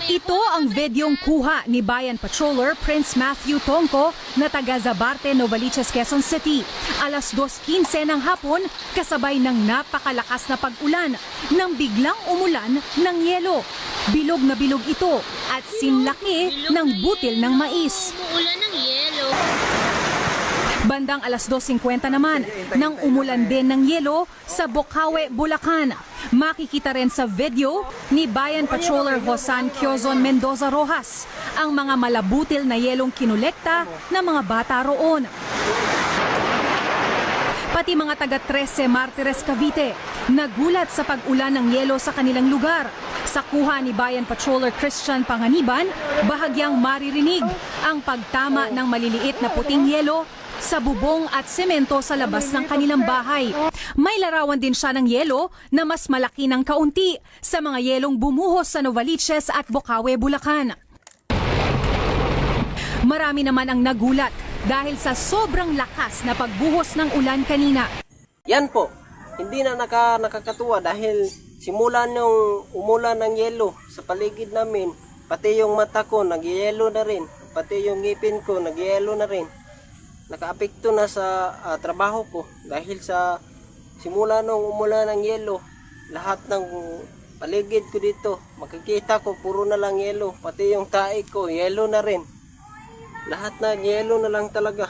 Ito ang videong kuha ni Bayan Patroller Prince Matthew Tongco na taga Zabarte, Novaliches, Quezon City. Alas 2:15 ng hapon, kasabay ng napakalakas na pag-ulan nang biglang umulan ng yelo. Bilog na bilog ito at sinlaki ng butil ng mais. Umuulan ng yelo. Bandang alas 2:50 naman, nang umulan din ng yelo sa Bocaue, Bulacan. Makikita rin sa video ni Bayan Patroller Josan Quezon Mendoza Rojas ang mga malabutil na yelong kinolekta ng mga bata roon. Pati mga taga 13 Martires, Cavite, nagulat sa pag-ulan ng yelo sa kanilang lugar. Sa kuha ni Bayan Patroller Christian Panganiban, bahagyang maririnig ang pagtama ng maliliit na puting yelo sa bubong at semento sa labas ng kanilang bahay. May larawan din siya ng yelo na mas malaki ng kaunti sa mga yelong bumuhos sa Novaliches at Bocaue, Bulacan. Marami naman ang nagulat dahil sa sobrang lakas na pagbuhos ng ulan kanina. Yan po, hindi na nakakatuwa dahil simula nung umulan ng yelo sa paligid namin, pati yung mata ko nagyelo na rin, pati yung ngipin ko nagyelo na rin. Nakaapekto na sa trabaho ko dahil sa simula nung umulan ng yelo, lahat ng paligid ko dito, makikita ko puro na lang yelo, pati yung tae ko yelo na rin. Lahat na yelo na lang talaga.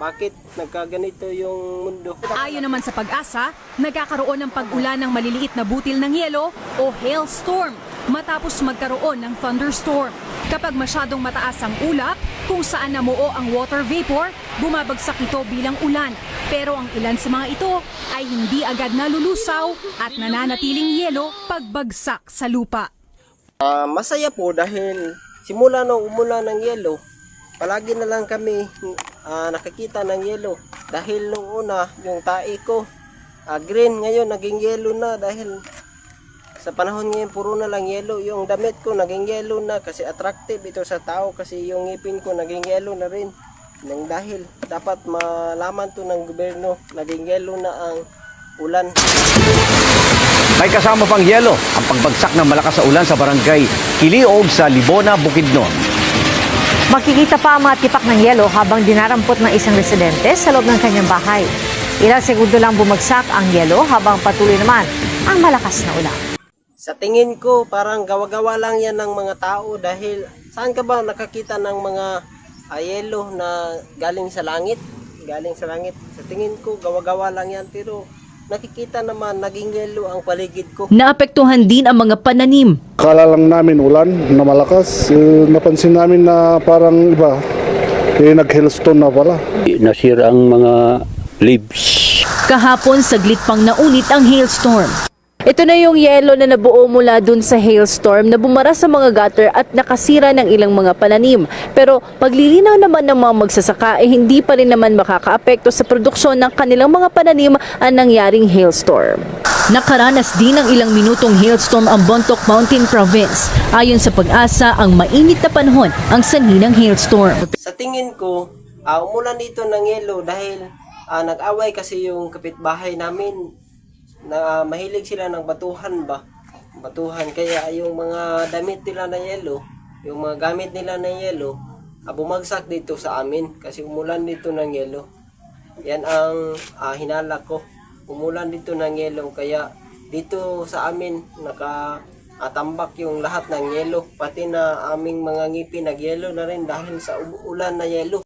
Bakit nagkaganito yung mundo? Ayon naman sa Pag-asa, nagkakaroon ng pag-ulan ng maliliit na butil ng yelo o hailstorm matapos magkaroon ng thunderstorm. Kapag masyadong mataas ang ulap, kung saan namuo ang water vapor, bumabagsak ito bilang ulan. Pero ang ilan sa mga ito ay hindi agad nalulusaw at nananatiling yelo pagbagsak sa lupa. Masaya po dahil simula nung umulan ng yelo, palagi na lang kami nakakita ng yelo. Dahil nung una, yung tae ko green, ngayon naging yelo na dahil sa panahon ngayon puro na lang yelo. Yung damit ko naging yelo na kasi attractive ito sa tao, kasi yung ngipin ko naging yelo na rin. Nang dahil dapat malaman to ng gobyerno, naging yelo na ang ulan. May kasama pang yelo ang pagbagsak ng malakas na ulan sa barangay Kiliog sa Libona, Bukidnon. Makikita pa ang mga tipak ng yelo habang dinarampot ng isang residente sa loob ng kanyang bahay. Ilang segundo lang bumagsak ang yelo habang patuloy naman ang malakas na ulan. Sa tingin ko, parang gawa-gawa lang yan ng mga tao dahil saan ka ba nakakita ng mga yelo na galing sa langit? Galing sa langit. Sa tingin ko, gawa-gawa lang yan, pero nakikita naman naging yelo ang paligid ko. Naapektuhan din ang mga pananim. Akala lang namin ulan na malakas. Napansin namin na parang iba. Nag-hailstone na pala. Nasira ang mga leaves. Kahapon saglit pang naunit ang hailstorm. Ito na yung yelo na nabuo mula dun sa hailstorm na bumara sa mga gutter at nakasira ng ilang mga pananim. Pero paglilinaw naman ng mga magsasaka ay hindi pa rin naman makakaapekto sa produksyon ng kanilang mga pananim ang nangyaring hailstorm. Nakaranas din ng ilang minutong hailstorm ang Bontoc Mountain Province. Ayon sa Pag-asa, ang mainit na panahon ang sanhi ng hailstorm. Sa tingin ko, umulan dito ng yelo dahil nag-away kasi yung kapitbahay namin. Na mahilig sila ng batuhan ba? Batuhan, kaya yung mga damit nila na yelo, yung mga gamit nila na yelo, bumagsak dito sa amin kasi umulan dito ng yelo. Yan ang hinala ko. Umulan dito ng yelo, kaya dito sa amin nakatambak yung lahat ng yelo, pati na aming mga ngipin nagyelo na rin dahil sa ulan na yelo.